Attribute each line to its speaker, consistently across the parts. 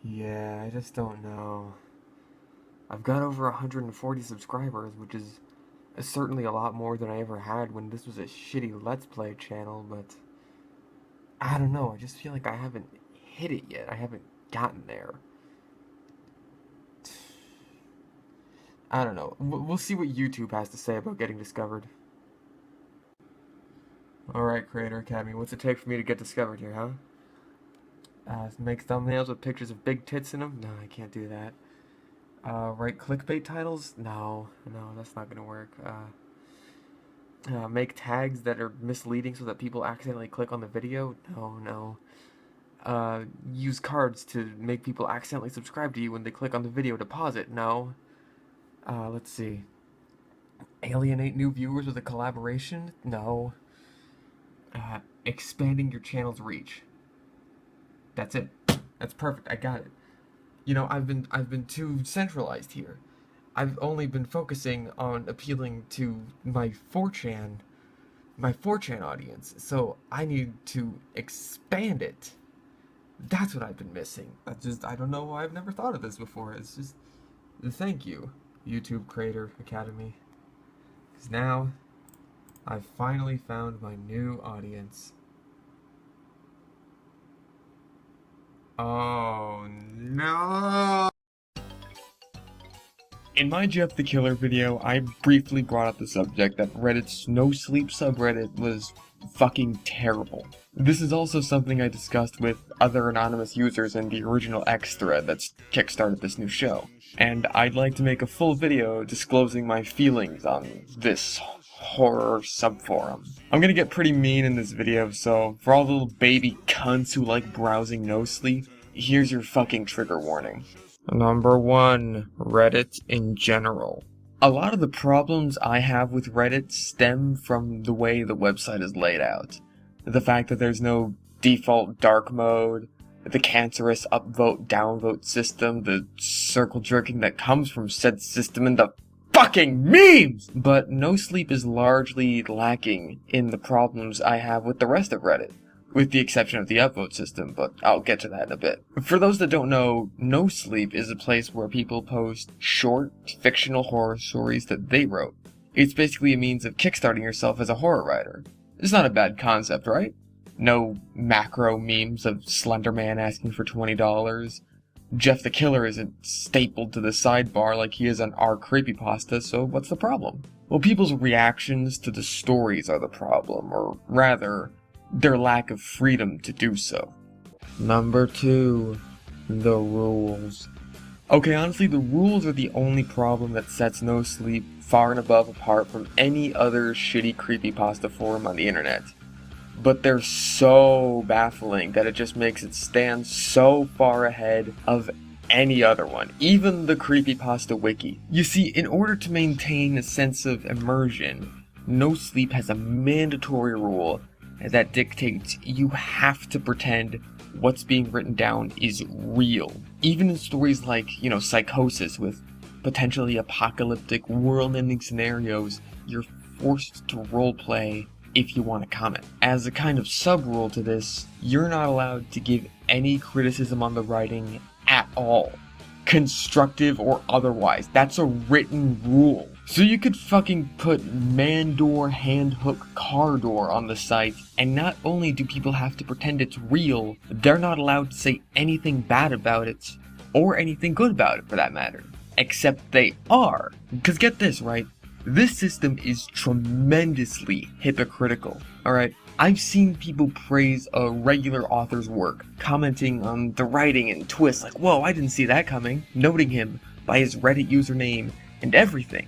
Speaker 1: Yeah, I just don't know. I've got over 140 subscribers, which is certainly a lot more than I ever had when this was a shitty Let's Play channel, but I don't know, I just feel like I haven't hit it yet. I haven't gotten there. I don't know. We'll see what YouTube has to say about getting discovered. Alright, Creator Academy, what's it take for me to get discovered here, huh? Make thumbnails with pictures of big tits in them? No, I can't do that. Write clickbait titles? No, that's not gonna work. Make tags that are misleading so that people accidentally click on the video? No. Use cards to make people accidentally subscribe to you when they click on the video to pause it? No. Let's see. Alienate new viewers with a collaboration? No. Expanding your channel's reach. That's it. That's perfect. I got it. You know, I've been too centralized here. I've only been focusing on appealing to my 4chan audience. So I need to expand it. That's what I've been missing. I don't know why I've never thought of this before. It's just, thank you, YouTube Creator Academy. Because now, I've finally found my new audience. Oh no! In my Jeff the Killer video, I briefly brought up the subject that Reddit's Nosleep subreddit was fucking terrible. This is also something I discussed with other anonymous users in the original X thread that's kickstarted this new show. And I'd like to make a full video disclosing my feelings on this horror subforum. I'm gonna get pretty mean in this video, so for all the little baby cunts who like browsing Nosleep, here's your fucking trigger warning. Number 1, Reddit in general. A lot of the problems I have with Reddit stem from the way the website is laid out. The fact that there's no default dark mode, the cancerous upvote downvote system, the circle jerking that comes from said system, and the fucking memes! But Nosleep is largely lacking in the problems I have with the rest of Reddit, with the exception of the upvote system, but I'll get to that in a bit. For those that don't know, Nosleep is a place where people post short, fictional horror stories that they wrote. It's basically a means of kickstarting yourself as a horror writer. It's not a bad concept, right? No macro memes of Slender Man asking for $20. Jeff the Killer isn't stapled to the sidebar like he is on our creepypasta, so what's the problem? Well, people's reactions to the stories are the problem, or rather, their lack of freedom to do so. Number 2, the rules. Okay, honestly, the rules are the only problem that sets Nosleep far and above apart from any other shitty creepypasta forum on the internet. But they're so baffling that it just makes it stand so far ahead of any other one, even the creepypasta wiki. You see, in order to maintain a sense of immersion, Nosleep has a mandatory rule that dictates you have to pretend what's being written down is real. Even in stories like, Psychosis with potentially apocalyptic, world-ending scenarios, you're forced to roleplay if you want to comment. As a kind of sub-rule to this, you're not allowed to give any criticism on the writing at all. Constructive or otherwise. That's a written rule. So you could fucking put man door, hand hook, car door on the site, and not only do people have to pretend it's real, they're not allowed to say anything bad about it, or anything good about it for that matter. Except they are. Because get this, right? This system is tremendously hypocritical, alright? I've seen people praise a regular author's work, commenting on the writing and twists like, whoa, I didn't see that coming, noting him by his Reddit username and everything.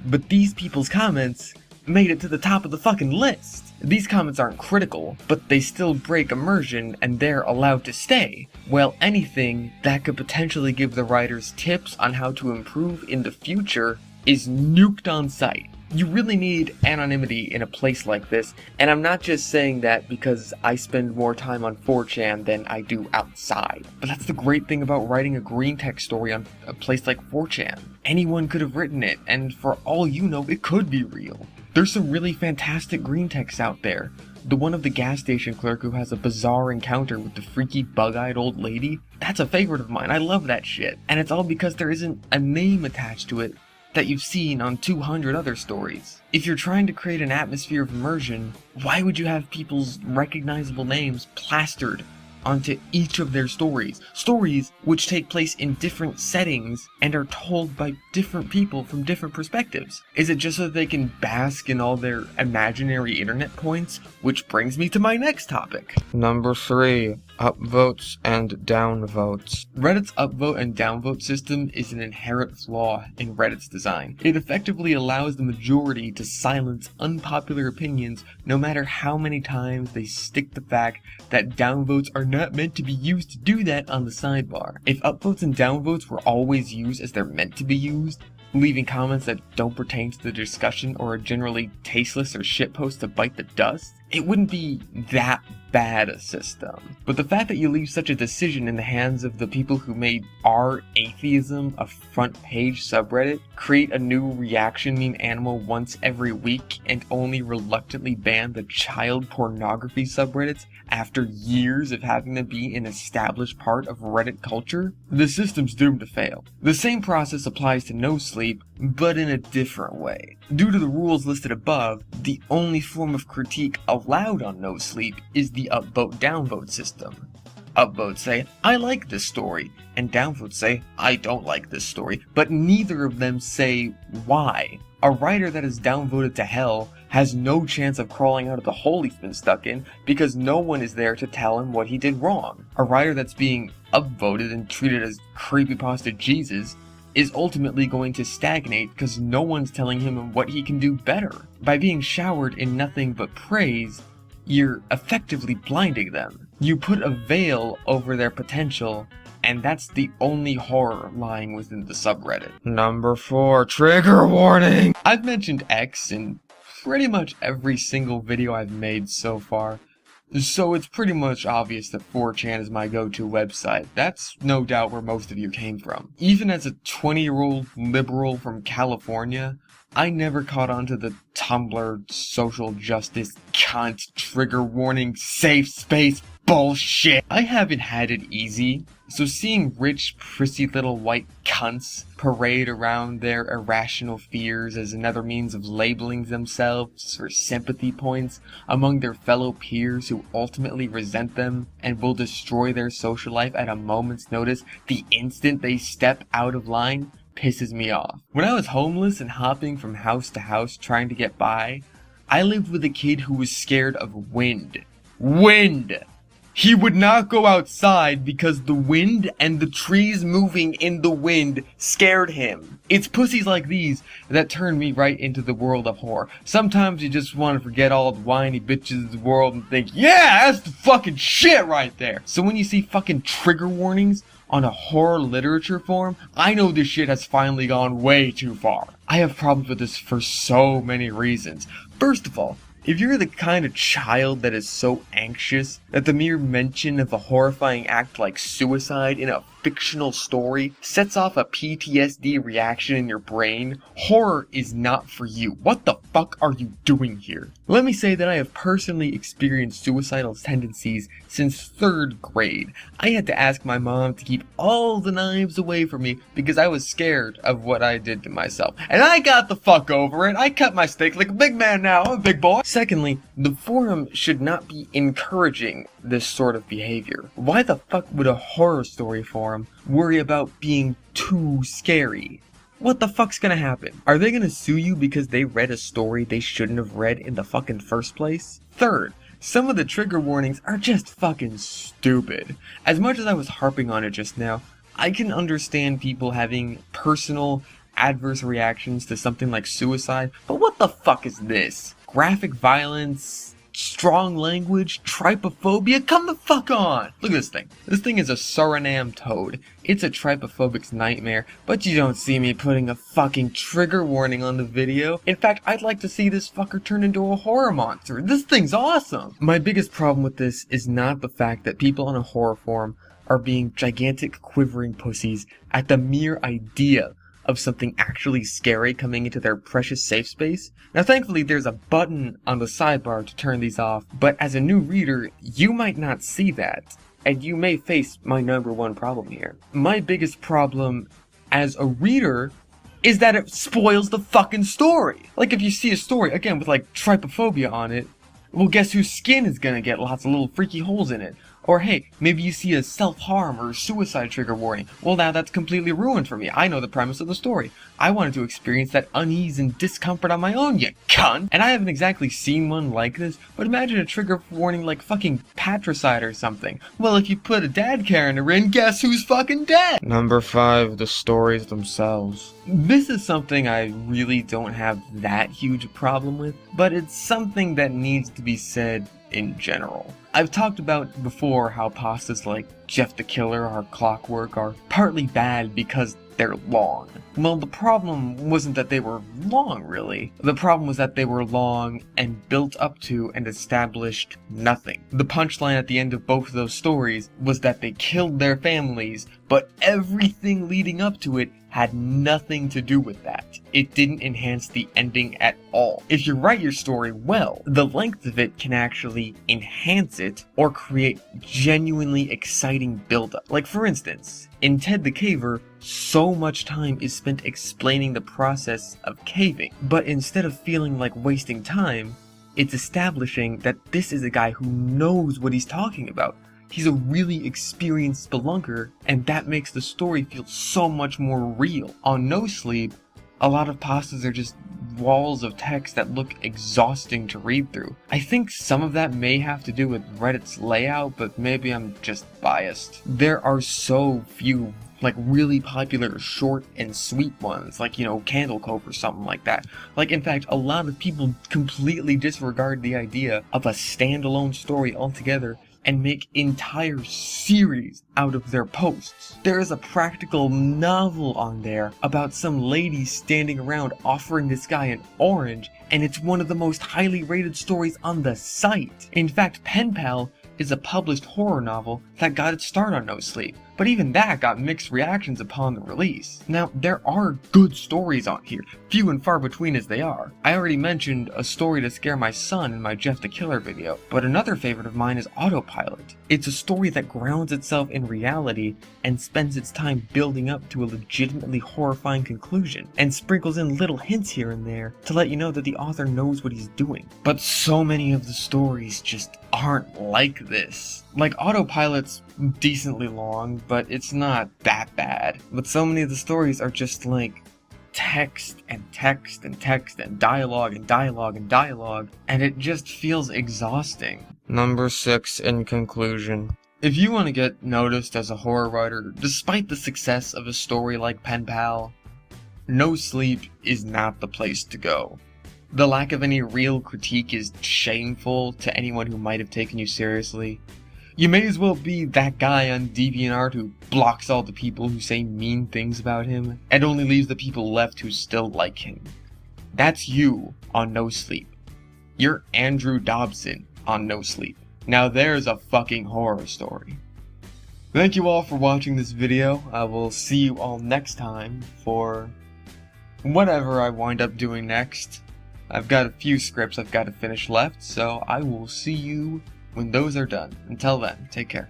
Speaker 1: But these people's comments made it to the top of the fucking list. These comments aren't critical, but they still break immersion and they're allowed to stay. Well, anything that could potentially give the writers tips on how to improve in the future is nuked on site. You really need anonymity in a place like this, and I'm not just saying that because I spend more time on 4chan than I do outside. But that's the great thing about writing a green text story on a place like 4chan. Anyone could have written it, and for all you know, it could be real. There's some really fantastic green texts out there. The one of the gas station clerk who has a bizarre encounter with the freaky bug-eyed old lady? That's a favorite of mine. I love that shit. And it's all because there isn't a name attached to it that you've seen on 200 other stories. If you're trying to create an atmosphere of immersion, why would you have people's recognizable names plastered onto each of their stories? Stories which take place in different settings and are told by different people from different perspectives. Is it just so that they can bask in all their imaginary internet points? Which brings me to my next topic. Number 3. Upvotes and downvotes. Reddit's upvote and downvote system is an inherent flaw in Reddit's design. It effectively allows the majority to silence unpopular opinions no matter how many times they stick the fact that downvotes are not meant to be used to do that on the sidebar. If upvotes and downvotes were always used as they're meant to be used, leaving comments that don't pertain to the discussion or are generally tasteless or shitposts to bite the dust, it wouldn't be that bad a system. But the fact that you leave such a decision in the hands of the people who made our atheism a front page subreddit, create a new reaction meme animal once every week, and only reluctantly ban the child pornography subreddits after years of having them be an established part of Reddit culture, the system's doomed to fail. The same process applies to Nosleep, but in a different way. Due to the rules listed above, the only form of critique allowed on Nosleep is the upvote-downvote system. Upvotes say, I like this story, and downvotes say, I don't like this story, but neither of them say why. A writer that is downvoted to hell has no chance of crawling out of the hole he's been stuck in because no one is there to tell him what he did wrong. A writer that's being upvoted and treated as creepypasta Jesus is ultimately going to stagnate because no one's telling him what he can do better. By being showered in nothing but praise, you're effectively blinding them. You put a veil over their potential, and that's the only horror lying within the subreddit. Number 4, trigger warning! I've mentioned X in pretty much every single video I've made so far, so it's pretty much obvious that 4chan is my go-to website. That's no doubt where most of you came from. Even as a 20-year-old liberal from California, I never caught on to the Tumblr social justice cunt trigger warning safe space bullshit. I haven't had it easy, so seeing rich, prissy little white cunts parade around their irrational fears as another means of labeling themselves for sympathy points among their fellow peers who ultimately resent them and will destroy their social life at a moment's notice the instant they step out of line pisses me off. When I was homeless and hopping from house to house trying to get by, I lived with a kid who was scared of wind. Wind! He would not go outside because the wind and the trees moving in the wind scared him. It's pussies like these that turn me right into the world of horror. Sometimes you just want to forget all the whiny bitches of the world and think, yeah, that's the fucking shit right there. So when you see fucking trigger warnings on a horror literature forum, I know this shit has finally gone way too far. I have problems with this for so many reasons. First of all, if you're the kind of child that is so anxious that the mere mention of a horrifying act like suicide in a fictional story sets off a PTSD reaction in your brain, horror is not for you. What the fuck are you doing here? Let me say that I have personally experienced suicidal tendencies since 3rd grade. I had to ask my mom to keep all the knives away from me because I was scared of what I did to myself. And I got the fuck over it. I cut my steak like a big man now. I'm a big boy. Secondly, the forum should not be encouraging this sort of behavior. Why the fuck would a horror story forum worry about being too scary? What the fuck's gonna happen? Are they gonna sue you because they read a story they shouldn't have read in the fucking first place? Third, some of the trigger warnings are just fucking stupid. As much as I was harping on it just now, I can understand people having personal adverse reactions to something like suicide, but what the fuck is this? Graphic violence, strong language, trypophobia? Come the fuck on! Look at this thing. This thing is a Surinam toad. It's a trypophobic's nightmare, but you don't see me putting a fucking trigger warning on the video. In fact, I'd like to see this fucker turn into a horror monster. This thing's awesome! My biggest problem with this is not the fact that people on a horror forum are being gigantic quivering pussies at the mere idea of something actually scary coming into their precious safe space. Now thankfully there's a button on the sidebar to turn these off, but as a new reader, you might not see that, and you may face my number one problem here. My biggest problem as a reader is that it spoils the fucking story. Like if you see a story, again, with like trypophobia on it, well, guess whose skin is gonna get lots of little freaky holes in it? Or hey, maybe you see a self-harm or suicide trigger warning. Well, now that's completely ruined for me. I know the premise of the story. I wanted to experience that unease and discomfort on my own, you cunt! And I haven't exactly seen one like this, but imagine a trigger warning like fucking patricide or something. Well, if you put a dad character in, guess who's fucking dead? Number 5, the stories themselves. This is something I really don't have that huge a problem with, but it's something that needs to be said in general. I've talked about before how pastas like Jeff the Killer or Clockwork are partly bad because they're long. Well, the problem wasn't that they were long, really. The problem was that they were long and built up to and established nothing. The punchline at the end of both of those stories was that they killed their families, but everything leading up to it had nothing to do with that. It didn't enhance the ending at all. If you write your story well, the length of it can actually enhance it or create genuinely exciting buildup. Like for instance, in Ted the Caver, so much time is spent explaining the process of caving, but instead of feeling like wasting time, it's establishing that this is a guy who knows what he's talking about. He's a really experienced spelunker, and that makes the story feel so much more real. On Nosleep, a lot of pastas are just walls of text that look exhausting to read through. I think some of that may have to do with Reddit's layout, but maybe I'm just biased. There are so few like really popular short and sweet ones, like, you know, Candle Cove or something like that. Like, in fact, a lot of people completely disregard the idea of a standalone story altogether and make entire series out of their posts. There is a practical novel on there about some lady standing around offering this guy an orange, and it's one of the most highly rated stories on the site. In fact, Pen Pal is a published horror novel that got its start on Nosleep, but even that got mixed reactions upon the release. Now, there are good stories on here, few and far between as they are. I already mentioned A Story to Scare My Son in my Jeff the Killer video, but another favorite of mine is Autopilot. It's a story that grounds itself in reality and spends its time building up to a legitimately horrifying conclusion, and sprinkles in little hints here and there to let you know that the author knows what he's doing. But so many of the stories just aren't like this. Like, Autopilot's decently long, but it's not that bad. But so many of the stories are just like text and text and text and dialogue and dialogue and dialogue, and it just feels exhausting. Number 6, in conclusion. If you want to get noticed as a horror writer, despite the success of a story like Pen Pal, Nosleep is not the place to go. The lack of any real critique is shameful to anyone who might have taken you seriously. You may as well be that guy on DeviantArt who blocks all the people who say mean things about him, and only leaves the people left who still like him. That's you on Nosleep. You're Andrew Dobson on Nosleep. Now there's a fucking horror story. Thank you all for watching this video. I will see you all next time for whatever I wind up doing next. I've got a few scripts I've got to finish left, so I will see you when those are done. Until then, take care.